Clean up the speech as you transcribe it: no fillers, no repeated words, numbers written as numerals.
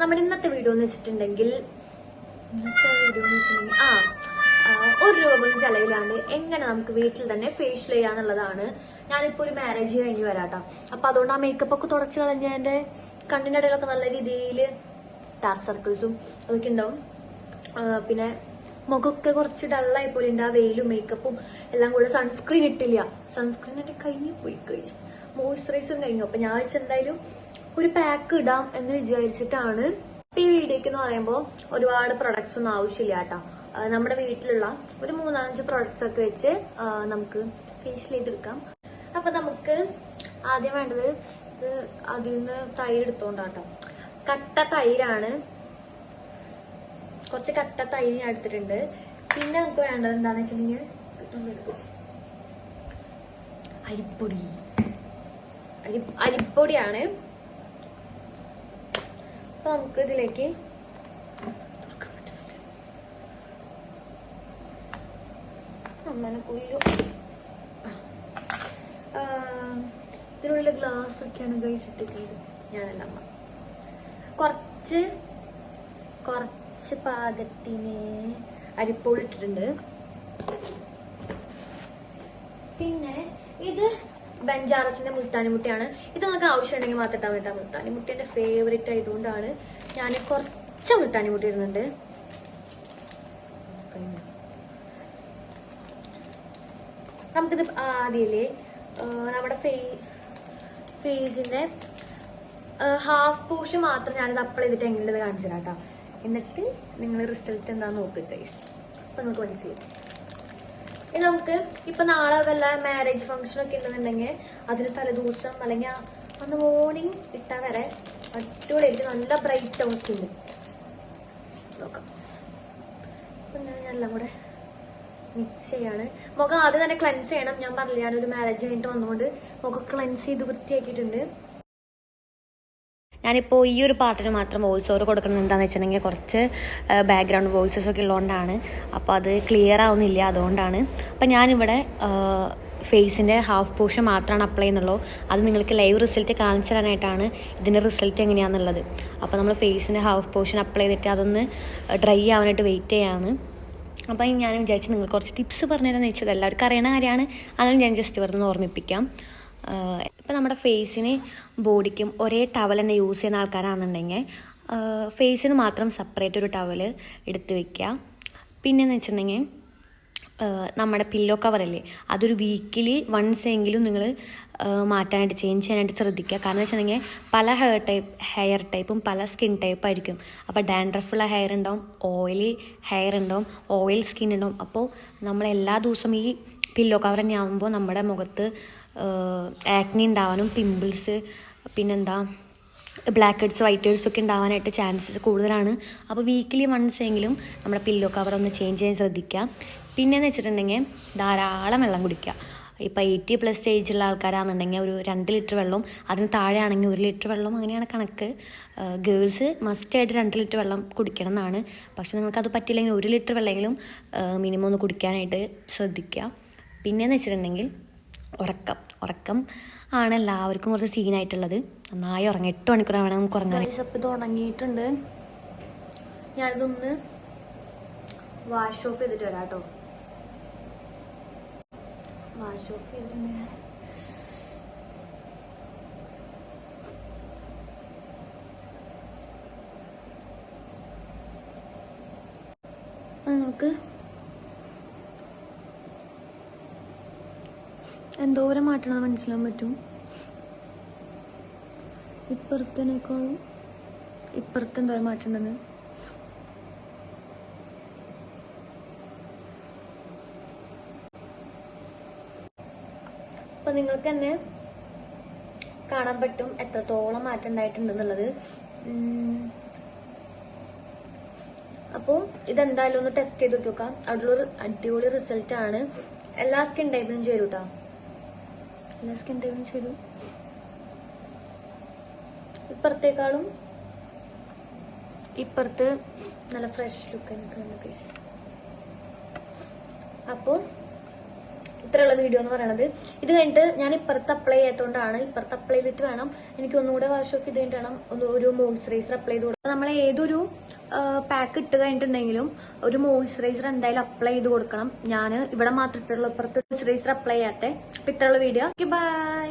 നമ്മുടെ ഇന്നത്തെ വീഡിയോ എന്ന് വെച്ചിട്ടുണ്ടെങ്കിൽ ₹1 പോലും ചെലവിലാണ്ട് എങ്ങനെ നമുക്ക് വീട്ടിൽ തന്നെ ഫേഷ്യൽ ചെയ്യാന്നുള്ളതാണ്. ഞാനിപ്പോ ഒരു മാരേജ് കഴിഞ്ഞ് വരാട്ടോ. അപ്പൊ അതുകൊണ്ട് ആ മേക്കപ്പ് ഒക്കെ തുടച്ചു കളഞ്ഞ എന്റെ കണ്ണിന്റെ ഇടയിലൊക്കെ നല്ല രീതിയിൽ ഡാർക്ക് സർക്കിൾസും അതൊക്കെ ഉണ്ടാവും. പിന്നെ മുഖമൊക്കെ കുറച്ച് ഡള്ളായി പോലെ ഉണ്ട്. ആ വെയിലും മേക്കപ്പും എല്ലാം കൂടെ. സൺസ്ക്രീൻ ഇട്ടില്ല, സൺസ്ക്രീൻ ഇട്ട് കഴിഞ്ഞു പോയി, മോയ്സ്ചറൈസറും കഴിഞ്ഞു. അപ്പൊ ഞാൻ വെച്ചെന്തായാലും ഒരു പാക്ക് ഇടാം എന്ന് വിചാരിച്ചിട്ടാണ്. ഈ വീഡിയോക്ക് എന്ന് പറയുമ്പോൾ ഒരുപാട് പ്രൊഡക്ട്സ് ഒന്നും ആവശ്യമില്ല കേട്ടോ. നമ്മുടെ വീട്ടിലുള്ള ഒരു 3-5 പ്രൊഡക്ട്സ് ഒക്കെ വെച്ച് നമുക്ക് ഫേഷ്യൽ ചെയ്തെടുക്കാം. അപ്പൊ നമുക്ക് ആദ്യം വേണ്ടത് അതിൽ നിന്ന് തൈര് എടുത്തോണ്ടാട്ടോ. കട്ട തൈരാണ്, കുറച്ച് കട്ട തൈര് ഞാൻ എടുത്തിട്ടുണ്ട്. പിന്നെ നമുക്ക് വേണ്ടത് എന്താന്ന് വെച്ചിട്ടുണ്ടെങ്കിൽ അരിപ്പൊടിയാണ്. അപ്പൊ നമുക്ക് ഇതിലേക്ക് ഇതിനുള്ള ഗ്ലാസ് ഒക്കെയാണ് ഗൈസ് ഇട്ടിട്ടുള്ളത്. ഞാനല്ല അമ്മ. കുറച്ച് പാകത്തിന് അരിപ്പൊടി ഇട്ടിട്ടുണ്ട്. പിന്നെ ഇത് ബെഞ്ചാറസിന്റെ മുൾത്താനിമുട്ടിയാണ്. ഇത് നിങ്ങൾക്ക് ആവശ്യമുണ്ടെങ്കിൽ മാത്രം ഇട്ടാൻ വേണ്ട. മുൾത്താനിമുട്ടി എന്റെ ഫേവറേറ്റ് ആയതുകൊണ്ടാണ് ഞാൻ കുറച്ച് മുൾത്താനിമുട്ടി ഇടുന്നുണ്ട്. നമുക്കിത് ആദ്യമേ നമ്മുടെ ഫേസിന്റെ ഹാഫ് പോർഷൻ മാത്രം ഞാനിത് അപ്ലൈ ചെയ്തിട്ട് എങ്ങനെയുള്ളത് കാണിച്ചു തരാം കേട്ടോ. എന്നിട്ട് നിങ്ങൾ റിസൾട്ട് എന്താന്ന് നോക്കുക ഗൈസ്. അപ്പൊ നമുക്ക് മനസ്സിലായി. ഇത് നമുക്ക് ഇപ്പൊ നാളെ വല്ല മാരേജ് ഫംഗ്ഷൻ ഒക്കെ ഉണ്ടെന്നുണ്ടെങ്കിൽ അതിന് തലേദിവസം അല്ലെങ്കിൽ അന്ന് മോർണിംഗ് ഇട്ടാൽ വരെ അടിപൊളിയായിട്ട് നല്ല ബ്രൈറ്റ് ആവും സ്കിന്ന്. നോക്കാം. അപ്പൊ ഞാൻ എല്ലാം കൂടെ മിക്സ് ചെയ്യാണ്. മുഖം ആദ്യം തന്നെ ക്ലെൻസ് ചെയ്യണം. ഞാൻ പറഞ്ഞില്ല, ഞാനൊരു മാരേജ് കഴിഞ്ഞിട്ട് വന്നുകൊണ്ട് മുഖം ക്ലെൻസ് ചെയ്ത് വൃത്തിയാക്കിയിട്ടുണ്ട്. ഞാനിപ്പോൾ ഈ ഒരു പാട്ടിന് മാത്രം വോയിസ് ഓവർ കൊടുക്കുന്നത് എന്താണെന്ന് വെച്ചിട്ടുണ്ടെങ്കിൽ കുറച്ച് ബാക്ക്ഗ്രൗണ്ട് വോയിസസ് ഒക്കെ ഉള്ളതുകൊണ്ടാണ്. അപ്പോൾ അത് ക്ലിയർ ആവുന്നില്ല, അതുകൊണ്ടാണ്. അപ്പം ഞാനിവിടെ ഫേസിൻ്റെ ഹാഫ് പോർഷൻ മാത്രമാണ് അപ്ലൈ ചെയ്യുന്നുള്ളൂ. അത് നിങ്ങൾക്ക് ലൈവ് റിസൾട്ട് കാണിച്ചു തരാനായിട്ടാണ് ഇതിൻ്റെ റിസൾട്ട് എങ്ങനെയാണെന്നുള്ളത്. അപ്പോൾ നമ്മൾ ഫേസിൻ്റെ ഹാഫ് പോർഷൻ അപ്ലൈ ചെയ്തിട്ട് അതൊന്ന് ഡ്രൈ ആവാനായിട്ട് വെയിറ്റ് ചെയ്യാണ്. അപ്പം ഞാൻ വിചാരിച്ചു നിങ്ങൾ കുറച്ച് ടിപ്സ് പറഞ്ഞുതരാമെന്ന് വെച്ചത്. എല്ലാവർക്കും അറിയണ കാര്യമാണ്, അതാണ് ഞാൻ ജസ്റ്റ് വെറുതെ ഓർമ്മിപ്പിക്കാം. ഇപ്പം നമ്മുടെ ഫേസിന് ബോഡിക്കും ഒരേ ടവൽ തന്നെ യൂസ് ചെയ്യുന്ന ആൾക്കാരാണെന്നുണ്ടെങ്കിൽ ഫേസിന് മാത്രം സെപ്പറേറ്റ് ഒരു ടവൽ എടുത്ത് വയ്ക്കുക. പിന്നെയെന്ന് വെച്ചിട്ടുണ്ടെങ്കിൽ നമ്മുടെ പില്ലോ കവറല്ലേ, അതൊരു വീക്കിലി വൺസ് എങ്കിലും നിങ്ങൾ മാറ്റാനായിട്ട് ചേഞ്ച് ചെയ്യാനായിട്ട് ശ്രദ്ധിക്കുക. കാരണം വെച്ചിട്ടുണ്ടെങ്കിൽ പല ഹെയർ ടൈപ്പും പല സ്കിൻ ടൈപ്പ് ആയിരിക്കും. അപ്പോൾ ഡാൻഡ്രഫുള്ള ഹെയർ ഉണ്ടാവും, ഓയിലി ഹെയർ ഉണ്ടാവും, ഓയിൽ സ്കിൻ ഉണ്ടാവും. അപ്പോൾ നമ്മൾ എല്ലാ ദിവസവും ഈ പില്ലോ കവർ തന്നെ ആകുമ്പോൾ നമ്മുടെ മുഖത്ത് ആക്നി ഉണ്ടാവാനും പിമ്പിൾസ് പിന്നെന്താ ബ്ലാക്ക് ഹെഡ്സ് വൈറ്റ് ഹെഡ്സ് ഒക്കെ ഉണ്ടാവാനായിട്ട് ചാൻസസ് കൂടുതലാണ്. അപ്പോൾ വീക്കിലി വൺസ് എങ്കിലും നമ്മുടെ പില്ലോ കവർ ഒന്ന് ചേഞ്ച് ചെയ്യാൻ ശ്രദ്ധിക്കുക. പിന്നെയെന്ന് വെച്ചിട്ടുണ്ടെങ്കിൽ ധാരാളം വെള്ളം കുടിക്കുക. ഇപ്പോൾ 80+ ഏജുള്ള ആൾക്കാരാണെന്നുണ്ടെങ്കിൽ ഒരു 2 ലിറ്റർ വെള്ളം, അതിന് താഴെ ആണെങ്കിൽ 1 ലിറ്റർ വെള്ളം, അങ്ങനെയാണ് കണക്ക്. ഗേൾസ് മസ്റ്റായിട്ട് 2 ലിറ്റർ വെള്ളം കുടിക്കണം എന്നാണ്. പക്ഷെ നിങ്ങൾക്കത് പറ്റില്ലെങ്കിൽ 1 ലിറ്റർ വെള്ളമെങ്കിലും മിനിമം ഒന്ന് കുടിക്കാനായിട്ട് ശ്രദ്ധിക്കുക. പിന്നെയെന്ന് വെച്ചിട്ടുണ്ടെങ്കിൽ ഉറക്കം ആണ് എല്ലാവർക്കും കുറച്ച് സീനായിട്ടുള്ളത്. നന്നായി ഉറങ്ങുക. 8 മണിക്കൂർ വേണം നമുക്ക് ഉറങ്ങാൻ. ഇത് തുടങ്ങിയിട്ടുണ്ട്. ഞാനിതൊന്ന് വാഷ് ഓഫ് ചെയ്തിട്ട് വരാം കേട്ടോ. വാഷ് ഓഫ് ചെയ്തിട്ടുണ്ട്. നമുക്ക് എന്തോരം മാറ്റണമെന്ന് മനസ്സിലാൻ പറ്റും. ഇപ്പുറത്തേക്കാളും ഇപ്പുറത്ത് എന്തോരം മാറ്റമുണ്ടെന്ന്. അപ്പൊ നിങ്ങൾക്ക് തന്നെ കാണാൻ പറ്റും എത്രത്തോളം മാറ്റം ഉണ്ടായിട്ടുണ്ടെന്നുള്ളത്. അപ്പോൾ ഇതെന്തായാലും ഒന്ന് ടെസ്റ്റ് ചെയ്ത് നോക്കാം. അതിലൊരു അടിപൊളി റിസൾട്ട് ആണ്. എല്ലാ സ്കിൻ ടൈപ്പിനും ചേരും കേട്ടോ. എല്ലാ സ്കിൻ ടൈപ്പിനും ചേരും. ഇപ്പുറത്തേക്കാളും ഇപ്പുറത്ത് നല്ല ഫ്രഷ് ലുക്ക് എനിക്ക്. അപ്പോൾ ഇത്രയുള്ള വീഡിയോ എന്ന് പറയുന്നത്. ഇത് കഴിഞ്ഞിട്ട് ഞാൻ ഇപ്പുറത്ത് അപ്ലൈ ചെയ്യാത്തതുകൊണ്ടാണ്. ഇപ്പുറത്ത് അപ്ലൈ ചെയ്തിട്ട് വേണം എനിക്ക് ഒന്നുകൂടെ വാഷ് ഓഫ് ചെയ്ത് കഴിഞ്ഞിട്ട് വേണം ഒരു മോയ്സ്ചറൈസർ അപ്ലൈ ചെയ്ത് കൊടുക്കാം. നമ്മൾ ഏതൊരു പാക്ക് ഇട്ട് കഴിഞ്ഞിട്ടുണ്ടെങ്കിലും ഒരു മോയ്സ്ചറൈസർ എന്തായാലും അപ്ലൈ ചെയ്ത് കൊടുക്കണം. ഞാൻ ഇവിടെ മാത്രം ഇട്ടുള്ളൂ, ഇപ്പുറത്ത് മോയ്സ്ചറൈസർ അപ്ലൈ ചെയ്യാത്തെ. ഇത്രയുള്ള വീഡിയോ. ബൈ.